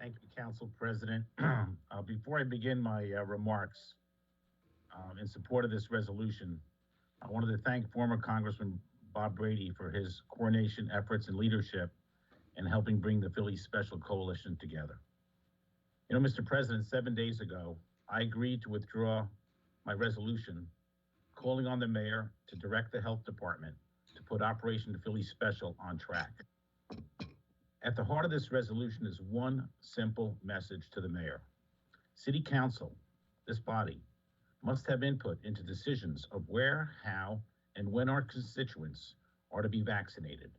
Thank you, Council President. Before I begin my remarks in support of this resolution, I wanted to thank former Congressman Bob Brady for his coordination efforts and leadership in helping bring the Philly Special Coalition together. You know, Mr. President, 7 days ago, I agreed to withdraw my resolution calling on the mayor to direct the health department to put Operation Philly Special on track. At the heart of this resolution is one simple message to the mayor. City Council, this body, must have input into decisions of where, how, and when our constituents are to be vaccinated.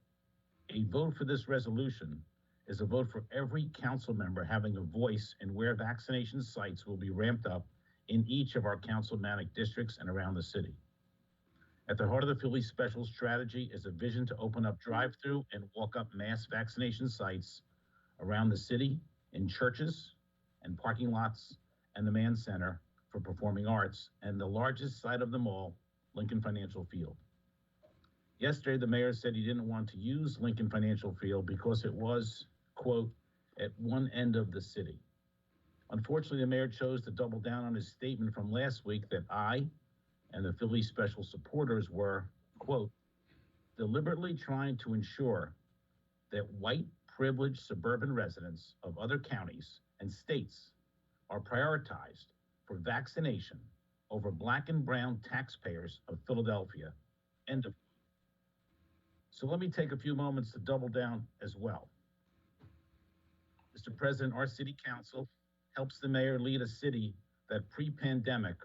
A vote for this resolution is a vote for every council member having a voice in where vaccination sites will be ramped up in each of our councilmanic districts and around the city. At the heart of the Philly Special strategy is a vision to open up drive-through and walk-up mass vaccination sites around the city, in churches and parking lots, and the Mann Center for Performing Arts, and the largest site of them all, Lincoln Financial Field. Yesterday, the mayor said he didn't want to use Lincoln Financial Field because it was, quote, at one end of the city. Unfortunately, the mayor chose to double down on his statement from last week that I and the Philly Special supporters were, quote, deliberately trying to ensure that white, privileged suburban residents of other counties and states are prioritized for vaccination over Black and brown taxpayers of Philadelphia, end of. So let me take a few moments to double down as well. Mr. President, our city council helps the mayor lead a city that pre-pandemic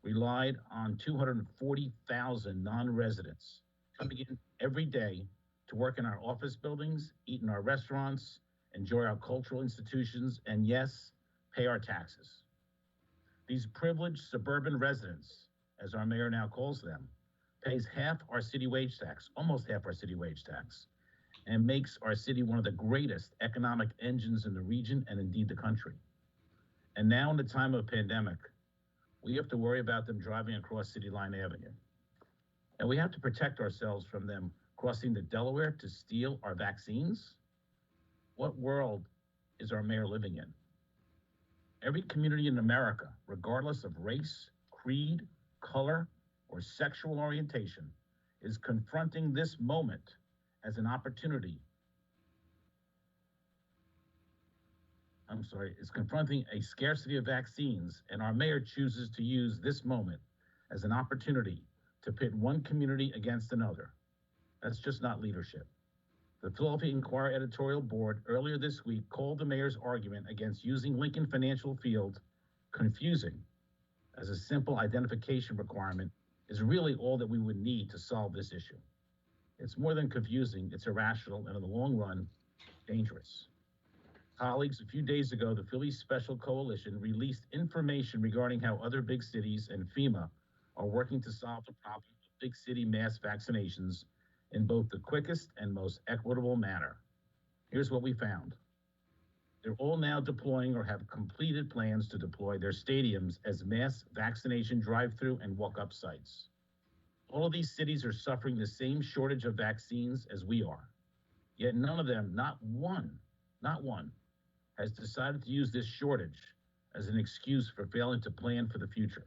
relied on 240,000 non-residents coming in every day to work in our office buildings, eat in our restaurants, enjoy our cultural institutions, and yes, pay our taxes. These privileged suburban residents, as our mayor now calls them, pays half our city wage tax, almost half our city wage tax, and makes our city one of the greatest economic engines in the region and indeed the country. And now in the time of pandemic, we have to worry about them driving across City Line Avenue. And we have to protect ourselves from them crossing the Delaware to steal our vaccines. What world is our mayor living in? Every community in America, regardless of race, creed, color, or sexual orientation, is confronting this moment as an opportunity. Is confronting a scarcity of vaccines, and our mayor chooses to use this moment as an opportunity to pit one community against another. That's just not leadership. The Philadelphia Inquirer editorial board earlier this week called the mayor's argument against using Lincoln Financial Field confusing, as a simple identification requirement is really all that we would need to solve this issue. It's more than confusing, it's irrational, and in the long run, dangerous. Colleagues, a few days ago, the Philly Special Coalition released information regarding how other big cities and FEMA are working to solve the problem of big city mass vaccinations in both the quickest and most equitable manner. Here's what we found. They're all now deploying or have completed plans to deploy their stadiums as mass vaccination drive-through and walk-up sites. All of these cities are suffering the same shortage of vaccines as we are. Yet none of them, not one, has decided to use this shortage as an excuse for failing to plan for the future.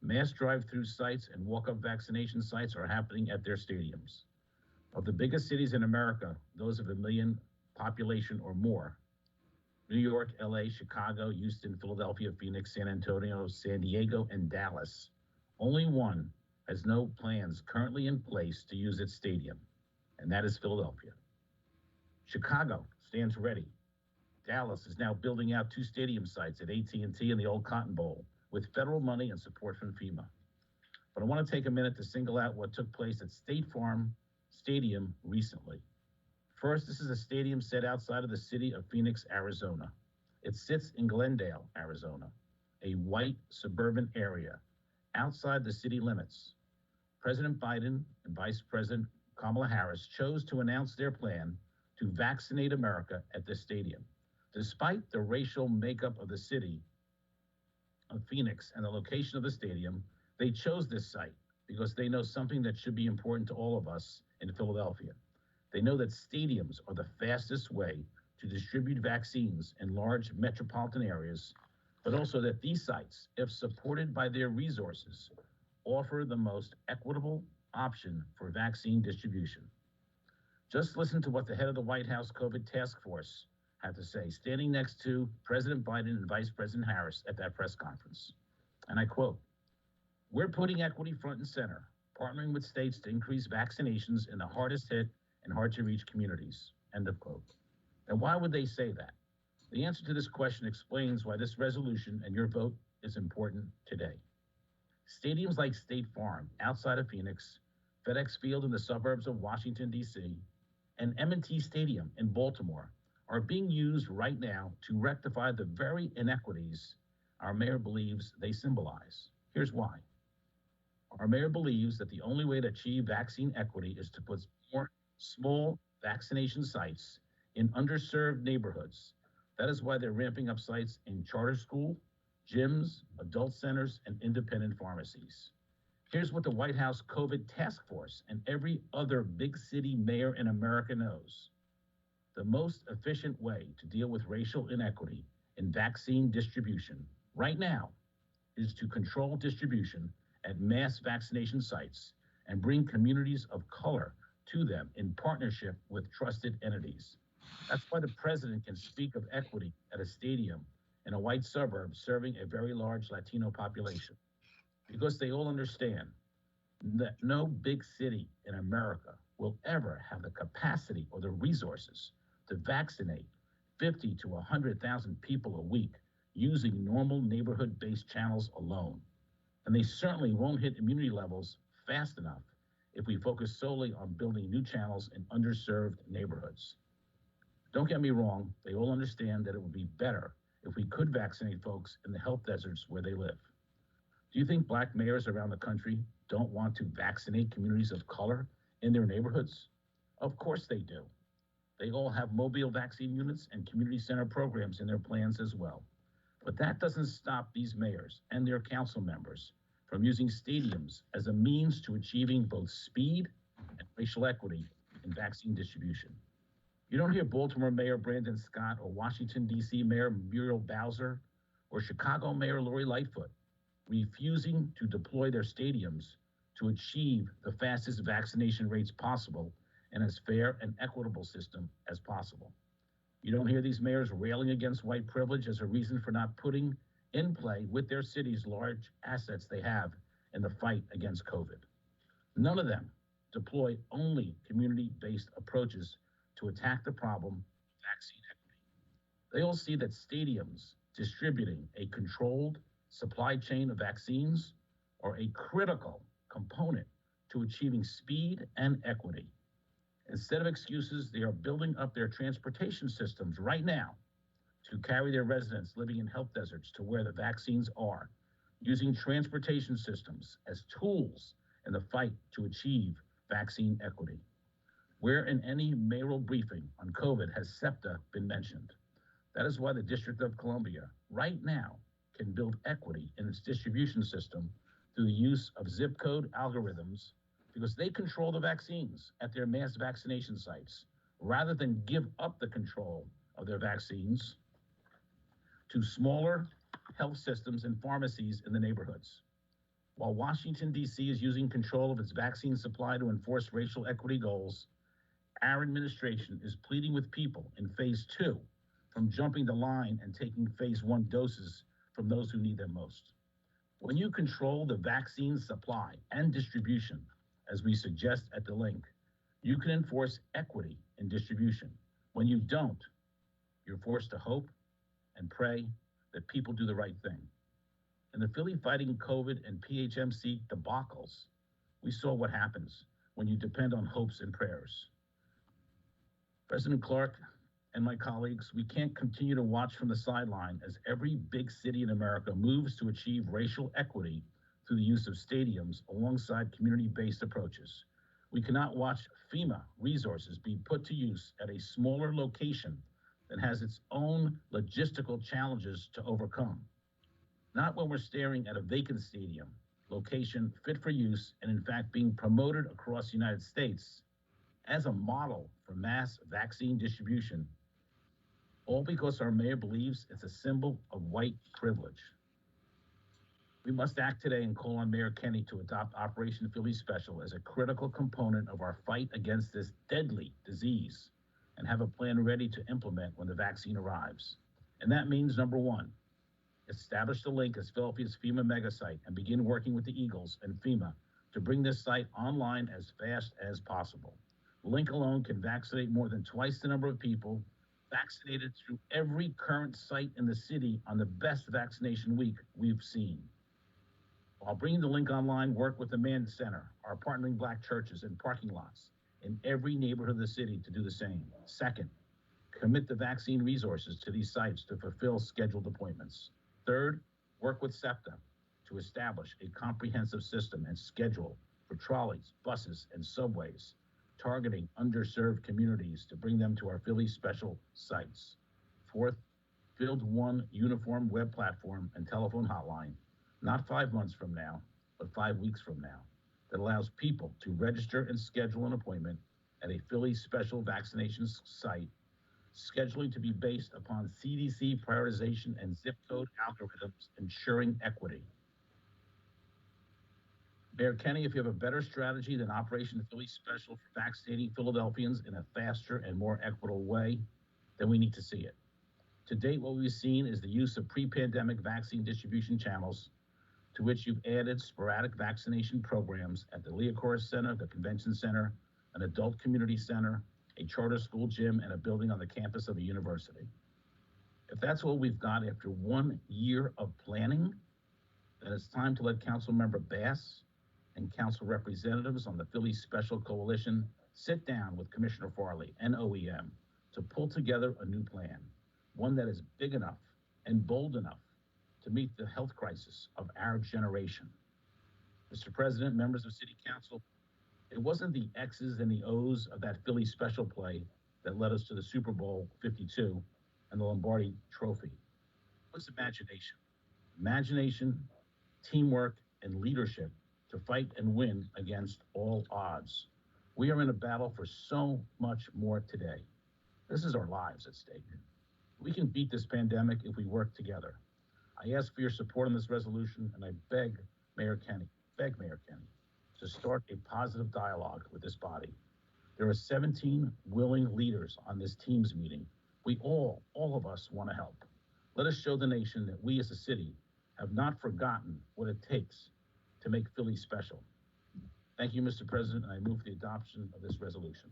Mass drive-through sites and walk-up vaccination sites are happening at their stadiums. Of the biggest cities in America, those of 1 million population or more, New York, LA, Chicago, Houston, Philadelphia, Phoenix, San Antonio, San Diego, and Dallas, only one has no plans currently in place to use its stadium, and that is Philadelphia. Chicago stands ready. Dallas is now building out 2 stadium sites at AT&T and the old Cotton Bowl with federal money and support from FEMA. But I want to take a minute to single out what took place at State Farm Stadium recently. First, this is a stadium set outside of the city of Phoenix, Arizona. It sits in Glendale, Arizona, a white suburban area outside the city limits. President Biden and Vice President Kamala Harris chose to announce their plan to vaccinate America at this stadium. Despite the racial makeup of the city of Phoenix and the location of the stadium, they chose this site because they know something that should be important to all of us in Philadelphia. They know that stadiums are the fastest way to distribute vaccines in large metropolitan areas, but also that these sites, if supported by their resources, offer the most equitable option for vaccine distribution. Just listen to what the head of the White House COVID task force had to say, standing next to President Biden and Vice President Harris at that press conference. And I quote, "We're putting equity front and center, partnering with states to increase vaccinations in the hardest hit and hard to reach communities," end of quote. And why would they say that? The answer to this question explains why this resolution and your vote is important today. Stadiums like State Farm outside of Phoenix, FedEx Field in the suburbs of Washington, D.C., and M&T Stadium in Baltimore are being used right now to rectify the very inequities our mayor believes they symbolize. Here's why. Our mayor believes that the only way to achieve vaccine equity is to put more small vaccination sites in underserved neighborhoods. That is why they're ramping up sites in charter school, gyms, adult centers, and independent pharmacies. Here's what the White House COVID task force and every other big city mayor in America knows. The most efficient way to deal with racial inequity in vaccine distribution right now is to control distribution at mass vaccination sites and bring communities of color to them in partnership with trusted entities. That's why the president can speak of equity at a stadium in a white suburb serving a very large Latino population, because they all understand that no big city in America will ever have the capacity or the resources to vaccinate 50 to 100,000 people a week using normal neighborhood-based channels alone. And they certainly won't hit immunity levels fast enough if we focus solely on building new channels in underserved neighborhoods. Don't get me wrong, they all understand that it would be better if we could vaccinate folks in the health deserts where they live. Do you think Black mayors around the country don't want to vaccinate communities of color in their neighborhoods? Of course they do. They all have mobile vaccine units and community center programs in their plans as well. But that doesn't stop these mayors and their council members from using stadiums as a means to achieving both speed and racial equity in vaccine distribution. You don't hear Baltimore Mayor Brandon Scott or Washington, D.C. Mayor Muriel Bowser or Chicago Mayor Lori Lightfoot refusing to deploy their stadiums to achieve the fastest vaccination rates possible and as fair and equitable system as possible. You don't hear these mayors railing against white privilege as a reason for not putting in play with their cities large assets they have in the fight against COVID. None of them deploy only community-based approaches to attack the problem of vaccine equity. They all see that stadiums distributing a controlled supply chain of vaccines are a critical component to achieving speed and equity. Instead of excuses, they are building up their transportation systems right now to carry their residents living in health deserts to where the vaccines are, using transportation systems as tools in the fight to achieve vaccine equity. Where in any mayoral briefing on COVID has SEPTA been mentioned? That is why the District of Columbia right now can build equity in its distribution system through the use of zip code algorithms, because they control the vaccines at their mass vaccination sites rather than give up the control of their vaccines to smaller health systems and pharmacies in the neighborhoods. While Washington, D.C. is using control of its vaccine supply to enforce racial equity goals, our administration is pleading with people in phase 2 from jumping the line and taking phase 1 doses from those who need them most. When you control the vaccine supply and distribution, as we suggest at the link, you can enforce equity in distribution. When you don't, you're forced to hope and pray that people do the right thing. In the Philly fighting COVID and PHMC debacles, we saw what happens when you depend on hopes and prayers. President Clark and my colleagues, we can't continue to watch from the sideline as every big city in America moves to achieve racial equity through the use of stadiums alongside community-based approaches. We cannot watch FEMA resources be put to use at a smaller location that has its own logistical challenges to overcome. Not when we're staring at a vacant stadium, location fit for use and in fact being promoted across the United States as a model for mass vaccine distribution All because our mayor believes it's a symbol of white privilege. We must act today and call on Mayor Kenny to adopt Operation Philly Special as a critical component of our fight against this deadly disease and have a plan ready to implement when the vaccine arrives. And that means number one, establish the link as Philadelphia's FEMA mega site and begin working with the Eagles and FEMA to bring this site online as fast as possible. The link alone can vaccinate more than twice the number of people vaccinated through every current site in the city on the best vaccination week we've seen. While bringing the link online, work with the Mann Center, our partnering Black churches and parking lots in every neighborhood of the city to do the same. Second, commit the vaccine resources to these sites to fulfill scheduled appointments. Third, work with SEPTA to establish a comprehensive system and schedule for trolleys, buses, and subways, targeting underserved communities to bring them to our Philly Special sites. Fourth, build one uniform web platform and telephone hotline, not 5 months from now, but 5 weeks from now, that allows people to register and schedule an appointment at a Philly Special vaccination site, scheduling to be based upon CDC prioritization and zip code algorithms, ensuring equity. Mayor Kenny, if you have a better strategy than Operation Philly Special for vaccinating Philadelphians in a faster and more equitable way, then we need to see it. To date, what we've seen is the use of pre-pandemic vaccine distribution channels, to which you've added sporadic vaccination programs at the Leocoris Center, the Convention Center, an adult community center, a charter school gym, and a building on the campus of a university. If that's what we've got after 1 year of planning, then it's time to let Councilmember Bass and council representatives on the Philly Special Coalition sit down with Commissioner Farley and OEM to pull together a new plan, one that is big enough and bold enough to meet the health crisis of our generation. Mr. President, members of City Council, it wasn't the X's and the O's of that Philly Special play that led us to the Super Bowl 52 and the Lombardi Trophy. It was imagination. Imagination, teamwork, and leadership to fight and win against all odds. We are in a battle for so much more today. This is our lives at stake. We can beat this pandemic if we work together. I ask for your support on this resolution, and I beg Mayor Kenny, to start a positive dialogue with this body. There are 17 willing leaders on this team's meeting. We all of us want to help. Let us show the nation that we as a city have not forgotten what it takes to make Philly special. Thank you, Mr. President, and I move for the adoption of this resolution.